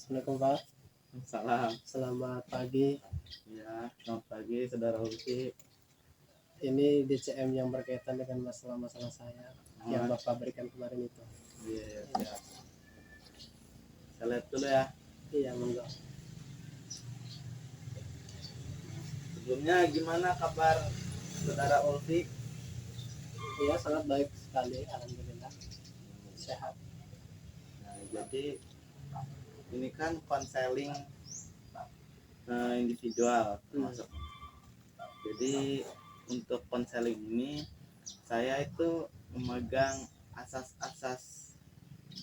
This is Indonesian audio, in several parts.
Assalamualaikum Pak. Salam. Selamat pagi. Ya, selamat pagi saudara Ulfi. Ini DCM yang berkaitan dengan masalah-masalah saya yang Bapak berikan kemarin itu. Iya, siap. Saya lihat dulu ya. Iya, monggo. Sebelumnya gimana kabar saudara Ulfi? Iya, sangat baik sekali, alhamdulillah. Sehat. Nah, jadi ini kan konseling individual termasuk. Jadi untuk konseling ini saya itu memegang asas-asas,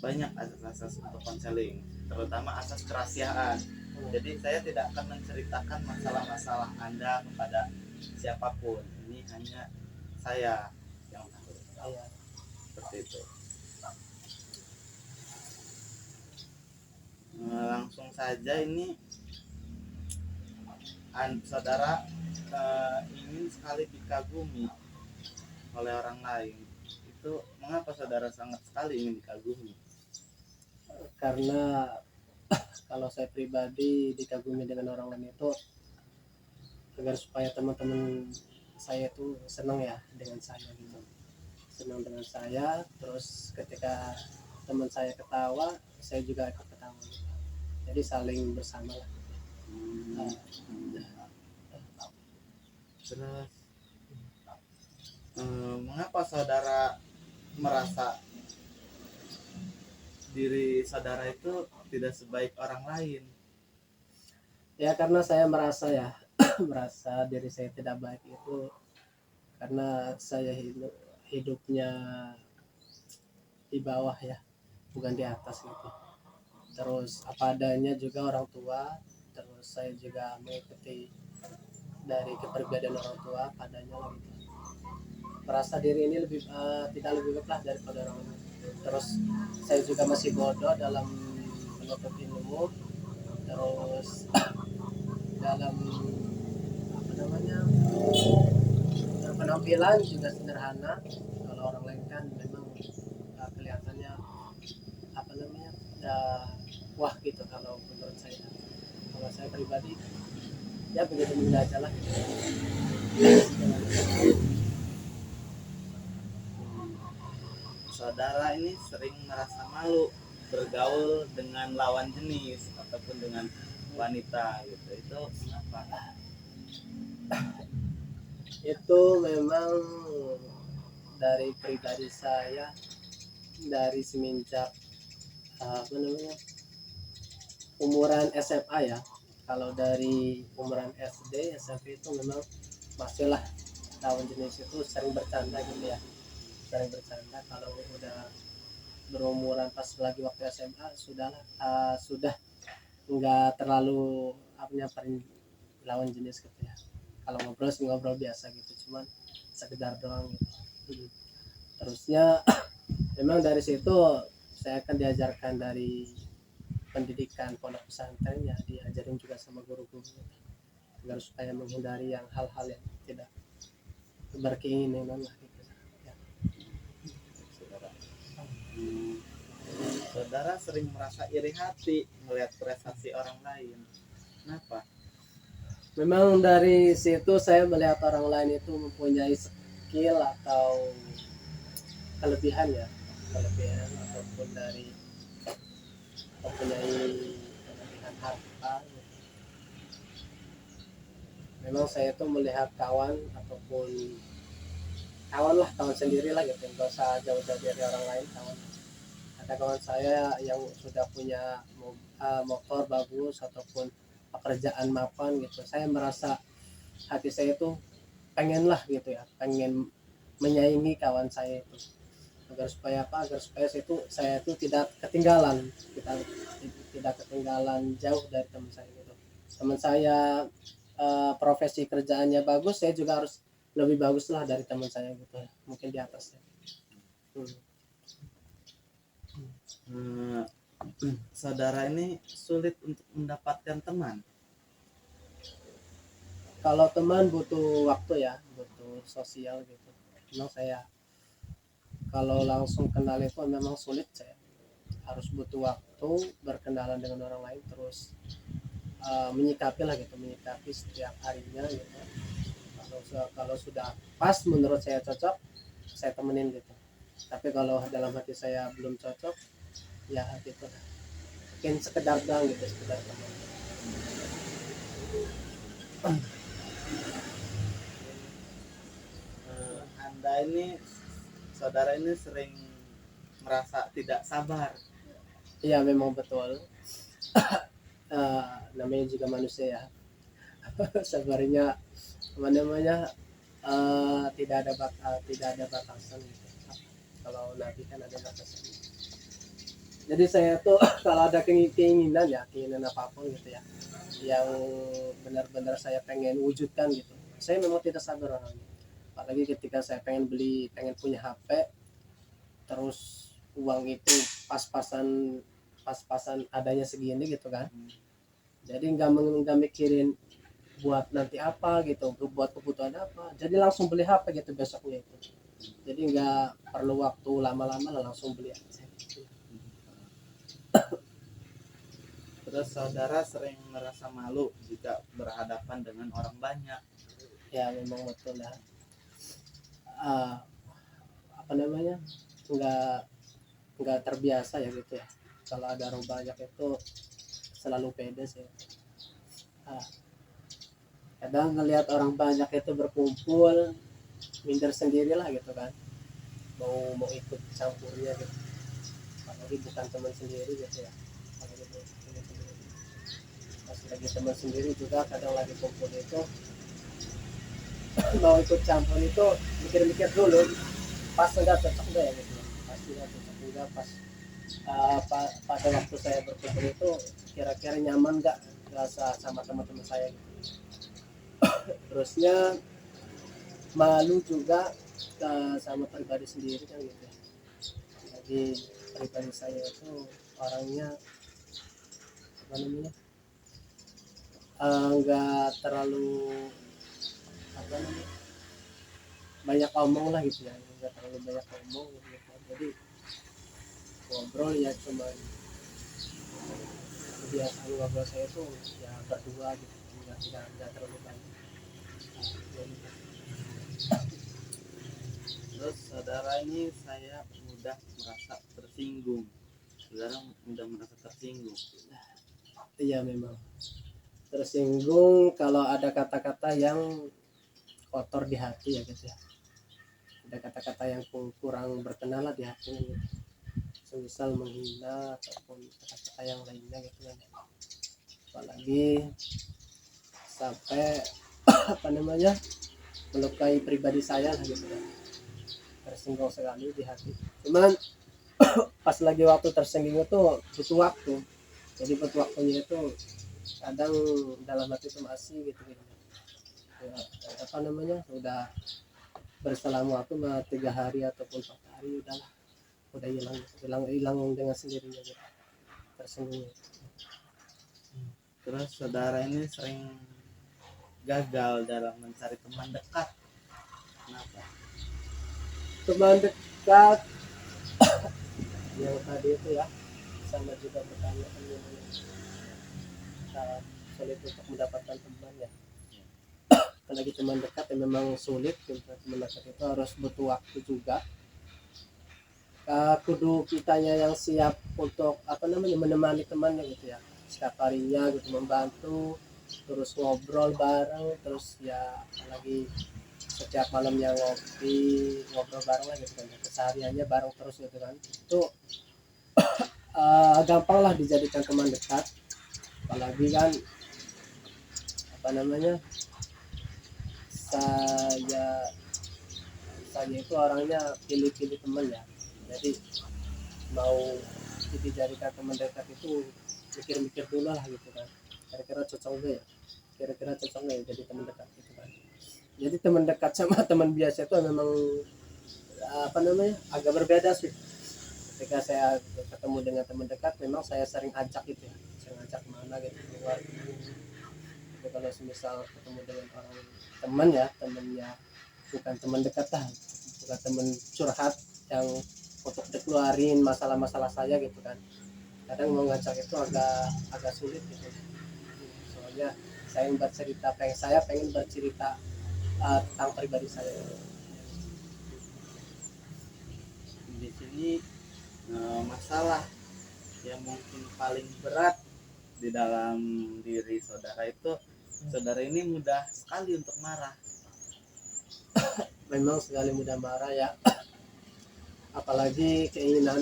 banyak asas-asas untuk konseling, terutama asas kerahasiaan. Jadi saya tidak akan menceritakan masalah-masalah Anda kepada siapapun. Ini hanya saya yang tahu. Iya. Seperti itu. Langsung saja ini saudara ingin sekali dikagumi oleh orang lain. Itu mengapa saudara sangat sekali ingin dikagumi? Karena kalau saya pribadi dikagumi dengan orang lain itu agar supaya teman-teman saya itu senang ya dengan saya gitu. Senang dengan saya, terus ketika teman saya ketawa, saya juga ikut ketawa gitu. Jadi saling bersama lah. Terus mengapa saudara merasa diri saudara itu tidak sebaik orang lain? Ya karena saya merasa ya merasa diri saya tidak baik itu karena saya hidupnya di bawah ya, bukan di atas gitu. Terus apa adanya juga orang tua, terus saya juga mengikuti dari kepribadian orang tua padanya lah gitu. Merasa diri ini lebih tidak lebih baik lah daripada orang lain. Terus saya juga masih bodoh dalam menuntut ilmu, terus dalam apa namanya penampilan juga sederhana. Kalau orang lain kan memang kelihatannya apa namanya wah gitu. Kalau menurut saya, kalau saya pribadi ya begitu aja lah. Saudara ini sering merasa malu bergaul dengan lawan jenis ataupun dengan wanita gitu. Itu kenapa? Itu memang dari pribadi saya dari semenjak apa namanya umuran SMA ya. Kalau dari umuran SD SMP itu memang masihlah lawan jenis itu sering bercanda gitu ya, sering bercanda. Kalau udah berumuran pas lagi waktu SMA sudah nggak terlalu nyamperin lawan jenis gitu ya. Kalau ngobrol sih ngobrol biasa gitu, cuman sekedar doang gitu. Terusnya memang dari situ saya akan diajarkan dari pendidikan pondok pesantren ya, diajarin juga sama guru-guru agar supaya menghindari yang hal-hal yang tidak berkeinginan lah gitu ya. Saudara sering merasa iri hati melihat prestasi orang lain. Kenapa? Memang dari situ saya melihat orang lain itu mempunyai skill atau kelebihan ya, kelebihan ataupun dari mempunyai kelebihan harta. Memang saya itu melihat kawan ataupun kawan lah, kawan sendiri lah gitu, nggak usah jauh-jauh dari orang lain. Kawan, ada kawan saya yang sudah punya motor bagus ataupun pekerjaan mapan gitu, saya merasa hati saya itu pengen lah gitu ya, pengen menyaingi kawan saya itu agar supaya apa, agar supaya saya itu tidak ketinggalan, tidak ketinggalan jauh dari teman saya gitu. Teman saya profesi kerjaannya bagus, saya juga harus lebih bagus lah dari teman saya gitu, mungkin di atasnya. Saudara ini sulit untuk mendapatkan teman. Kalau teman butuh waktu ya, butuh sosial gitu. Memang saya kalau langsung kenal itu memang sulit, saya harus butuh waktu membantu, berkenalan dengan orang lain, terus menyikapi lah gitu, menyikapi setiap harinya gitu. Kalau sudah pas menurut saya cocok, saya temenin gitu. Tapi kalau dalam hati saya belum cocok, ya gitu, mungkin sekedar doang gitu, sekedar teman. Anda ini, saudara ini sering merasa tidak sabar. Iya memang betul. Namanya juga manusia ya. Sabarnya apa namanya, tidak ada batasan gitu. Kalau Nabi kan ada batasan. Jadi saya tuh kalau ada keinginan ya, keinginan apapun gitu ya, yang benar-benar saya pengen wujudkan gitu, saya memang tidak sabar orangnya. Apalagi ketika saya pengen punya HP, terus uang itu pas-pasan pas-pasan adanya segini gitu kan. Jadi nggak mikirin buat nanti apa gitu, buat kebutuhan apa, jadi langsung beli HP gitu besoknya itu. Jadi nggak perlu waktu lama-lama lah, langsung beli aja. Terus saudara sering merasa malu jika berhadapan dengan orang banyak. Ya memang betul lah. Ah, apa namanya, nggak nggak terbiasa ya gitu ya, kalau ada orang banyak itu selalu pede sih. Ah, kadang ngelihat orang banyak itu berkumpul, minder sendirilah gitu kan, mau ikut campurnya gitu, apalagi bukan teman sendiri gitu ya. Apalagi bukan teman sendiri, pas lagi teman sendiri juga kadang lagi kumpul itu mau ikut campur itu mikir-mikir dulu, pas enggak cocok enggak ya gitu ya, pasti enggak cocok enggak, pas pada waktu saya berkumpul itu kira-kira nyaman enggak sama teman-teman saya gitu. Terusnya malu juga sama pribadi sendiri kan gitu ya. Jadi pribadi saya itu orangnya apa namanya, enggak terlalu apa namanya, banyak omong lah gitu ya, enggak terlalu banyak omong gitu. Jadi ngobrol ya cuma kebiasaan ngobrol saya tuh ya berdua gitu, enggak terlalu banyak. Jadi, Terus saudara ini saya mudah merasa tersinggung. Saudara mudah merasa tersinggung. iya memang tersinggung kalau ada kata-kata yang kotor di hati ya guys ya, ada kata-kata yang kurang berkenan lah di hati gitu. Semisal menghina ataupun kata-kata yang lainnya gitu kan, apalagi sampai apa namanya, melukai pribadi saya lah gitu kan, tersinggung sekali di hati. Cuman pas lagi waktu tersinggung itu butuh waktu, jadi butuh waktunya itu kadang dalam hati itu masih gitu gitu ya, apa namanya, udah berselang waktu 3 hari ataupun 4 hari, udah hilang dengan sendirinya gitu, tersinggung. Terus saudara ini sering gagal dalam mencari teman dekat. Kenapa? Teman dekat yang tadi itu ya, sama juga pertanyaan yang sulit untuk mendapatkan teman ya. Apalagi teman dekat yang memang sulit gitu. Teman dekat itu harus butuh waktu juga. Kudu kitanya yang siap untuk apa namanya, menemani temannya gitu ya, setiap harinya gitu, membantu, terus ngobrol bareng, terus ya apalagi setiap malamnya ngobrol bareng lah gitu kan, kesehariannya bareng terus gitu kan, itu gampang lah dijadikan teman dekat. Apalagi kan apa namanya, saya saya itu orangnya pilih-pilih teman ya, jadi mau dijadikan teman dekat itu mikir-mikir dulu lah gitu kan, kira-kira cocok nggak ya, kira-kira cocok nggak ya jadi teman dekat gitu kan. Jadi teman dekat sama teman biasa itu memang apa namanya, agak berbeda sih. Ketika saya ketemu dengan teman dekat memang saya sering ajak gitu ya, sering ajak kemana gitu, keluar. Tapi kalau semisal ketemu dengan orang teman ya, temennya bukan teman dekat lah, bukan teman curhat yang untuk dikeluarin masalah-masalah saya gitu kan, kadang mau ngajak itu agak agak sulit gitu. Soalnya saya pengen bercerita tentang pribadi saya. Di sini masalah yang mungkin paling berat di dalam diri saudara itu, saudara ini mudah sekali untuk marah. Memang sekali mudah marah ya, apalagi keinginan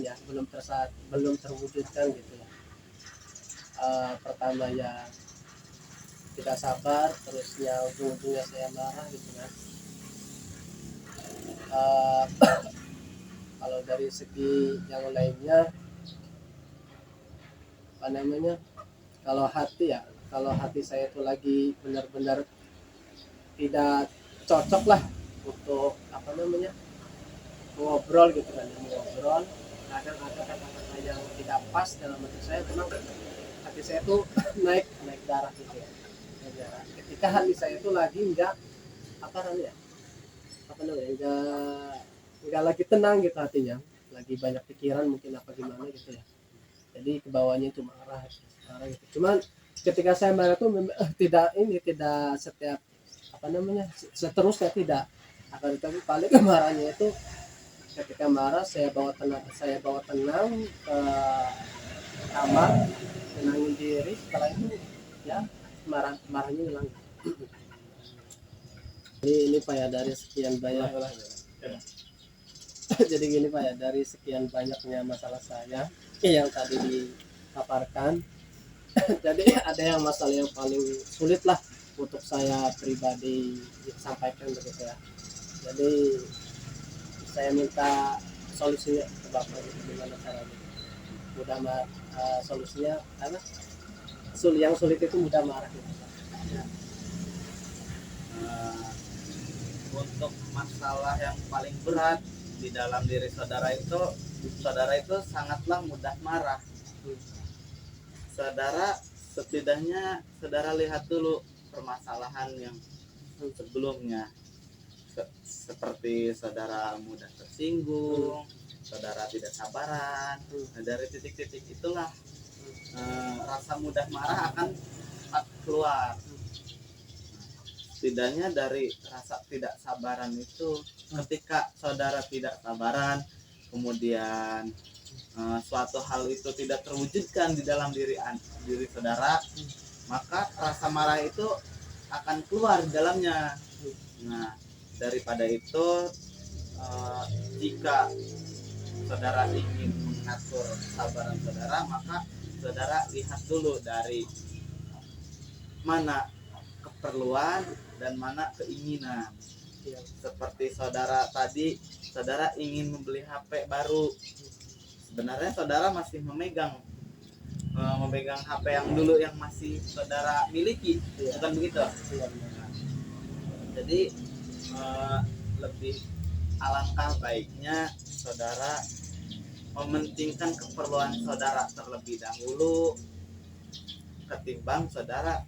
ya belum terwujudkan gitu ya. Pertama ya tidak sabar, terusnya ujung-ujungnya saya marah gitu kan. Eh, kalau dari segi yang lainnya, apa namanya, kalau hati saya itu lagi benar-benar tidak cocok lah untuk apa namanya ngobrol gitu kan, ngobrol kadang ada kata-kata yang tidak pas dalam hati saya, memang hati saya tuh naik naik darah gitu ya, naik darah. Ketika hati saya itu lagi enggak apa namanya enggak lagi tenang gitu hatinya, lagi banyak pikiran mungkin apa gimana gitu ya, jadi kebawahnya itu marah gitu. Cuman ketika saya marah tuh tidak setiap apa namanya seterusnya tidak, akan tetapi paling marahnya itu ketika marah saya bawa tenang ke kamar, tenangin diri, setelah itu ya marahnya hilang. Ini Pak ya, dari sekian banyak jadi gini Pak ya, dari sekian banyaknya masalah saya yang tadi dipaparkan, jadi ada yang masalah yang paling sulit lah untuk saya pribadi sampaikan begitu ya. Jadi saya minta solusinya ke Bapak gitu, gimana caranya solusinya karena yang sulit itu mudah marah gitu. Eh, untuk masalah yang paling berat di dalam diri saudara itu sangatlah mudah marah. Saudara setidaknya saudara lihat dulu permasalahan yang sebelumnya, seperti saudara mudah tersinggung, saudara tidak sabaran. Nah, dari titik-titik itulah rasa mudah marah akan keluar. Setidaknya dari rasa tidak sabaran itu, ketika saudara tidak sabaran, kemudian suatu hal itu tidak terwujudkan di dalam diri saudara, maka rasa marah itu akan keluar di dalamnya. Nah, daripada itu, jika saudara ingin mengatur kesabaran saudara, maka saudara lihat dulu dari mana keperluan dan mana keinginan. Seperti saudara tadi, saudara ingin membeli HP baru. Sebenarnya saudara masih memegang HP yang dulu yang masih saudara miliki, bukan begitu? Jadi lebih alangkah baiknya saudara mementingkan keperluan saudara terlebih dahulu, ketimbang saudara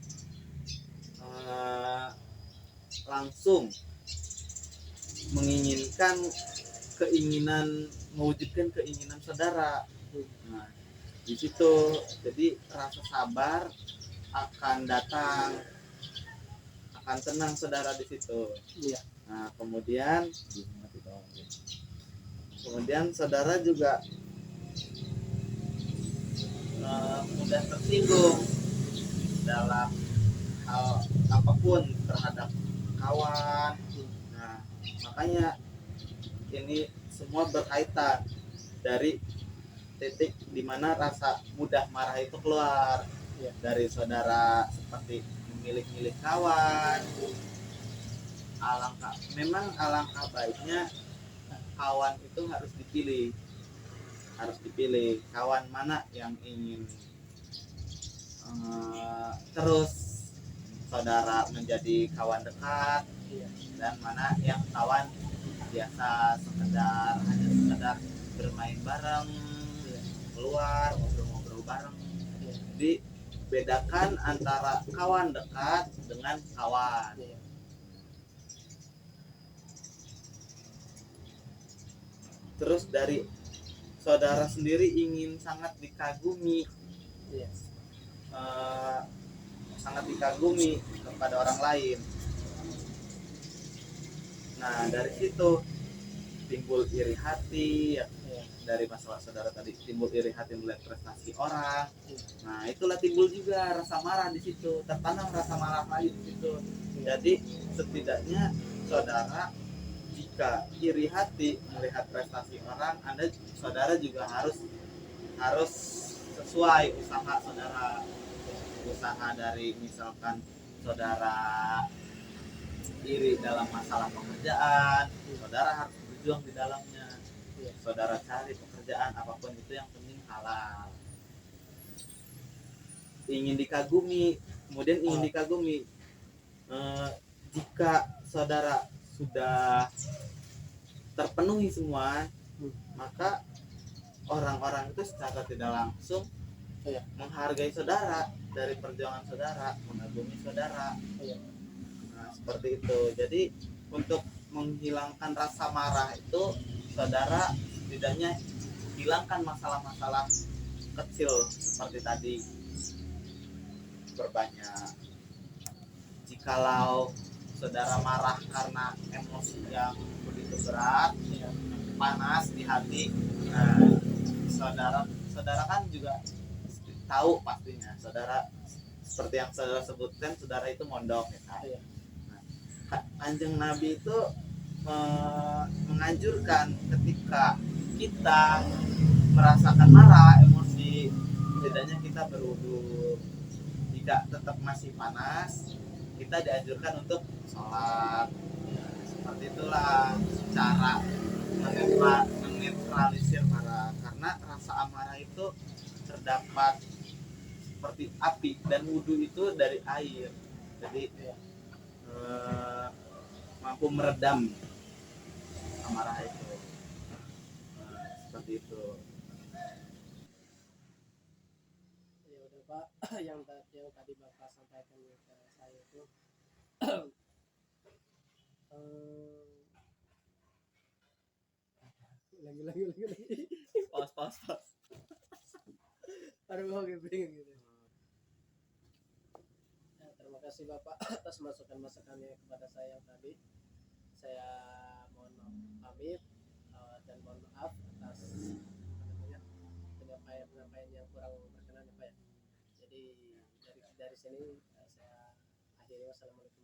langsung mewujudkan keinginan saudara. Nah, di situ jadi rasa sabar akan datang, akan tenang saudara di situ. Nah, kemudian saudara juga mudah tersinggung dalam hal apapun terhadap kawan. Nah, makanya ini semua berkaitan dari titik dimana rasa mudah marah itu keluar. Dari saudara seperti memilih-milih kawan. Alangkah baiknya kawan itu harus dipilih kawan mana yang ingin terus saudara menjadi kawan dekat, dan mana yang kawan biasa hanya sekedar bermain bareng, keluar ngobrol-ngobrol bareng. Jadi bedakan antara kawan dekat dengan kawan. Terus dari saudara sendiri ingin sangat dikagumi, Iya. eh, sangat dikagumi kepada orang lain. Nah dari situ timbul iri hati ya. Iya. Dari masalah saudara tadi timbul iri hati melihat prestasi orang. Iya. Nah itulah timbul juga rasa marah di situ, tertanam rasa marah lagi di situ. Jadi setidaknya saudara jika iri hati melihat prestasi orang, saudara juga harus sesuai usaha saudara. Usaha dari misalkan saudara iri dalam masalah pekerjaan, saudara harus berjuang di dalamnya. Saudara cari pekerjaan apapun itu yang penting halal. Ingin dikagumi, kemudian ingin dikagumi. Jika saudara sudah terpenuhi semua, maka orang-orang itu secara tidak langsung menghargai saudara dari perjuangan saudara, mengagumi saudara. Nah, seperti itu. Jadi untuk menghilangkan rasa marah itu saudara setidaknya hilangkan masalah-masalah kecil seperti tadi, berbanyak. Jikalau saudara marah karena emosi yang begitu berat, panas di hati, nah saudara kan juga tahu pastinya saudara seperti yang saudara sebutkan, saudara itu mondok ya kan. Nah, Kanjeng Nabi itu menganjurkan ketika kita merasakan marah, emosi, setidaknya kita berwudu. Jika tetap masih panas, kita dianjurkan untuk sholat. Seperti itulah cara menetralisir marah, karena rasa amarah itu terdapat seperti api dan wudu itu dari air, jadi mampu meredam amarah itu. Seperti itu. Ya udah Pak, yang tadi Bapak sampaikan ke saya itu lagi. Pause. Aduh, mau bingung gitu. Ya, terima kasih Bapak atas masukan-masukannya kepada saya yang tadi. Saya mohon pamit dan mohon maaf atas penyampaian yang kurang berkenan ya Pak ya. Jadi dari sini saya akhiri. Wassalamualaikum.